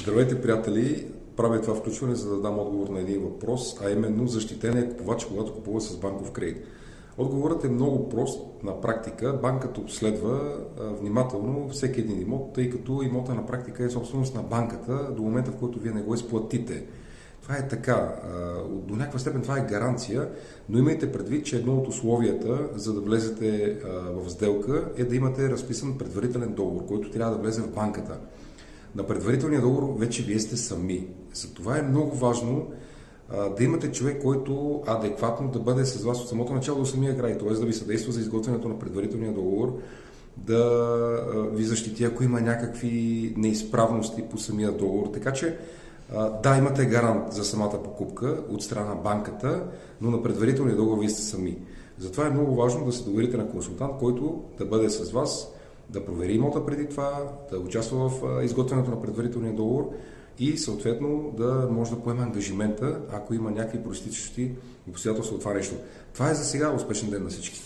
Здравейте, приятели! Правя това включване, за да дам отговор на един въпрос, а именно защитен е купувач, когато купува с банков кредит. Отговорът е много прост. На практика банката обследва внимателно всеки един имот, тъй като имота на практика е собственост на банката до момента, в който вие не го изплатите. Това е така. До някаква степен това е гаранция, но имайте предвид, че едно от условията, за да влезете в сделка, е да имате разписан предварителен договор, който трябва да влезе в банката. На предварителния договор вече вие сте сами. Затова е много важно да имате човек, който адекватно да бъде с вас от самото начало до самия край, т.е. да ви съдейства за изготвянето на предварителния договор, да ви защити, ако има някакви неизправности по самия договор. Така че да, имате гарант за самата покупка от страна на банката, но на предварителния договор вие сте сами. Затова е много важно да се доверите на консултант, който да бъде с вас, да провери имота преди това, да участва в изготвянето на предварителния договор и съответно да може да поеме ангажимента, ако има някакви проистичащи обстоятелства от това нещо. Това е за сега. Успешен ден на всички!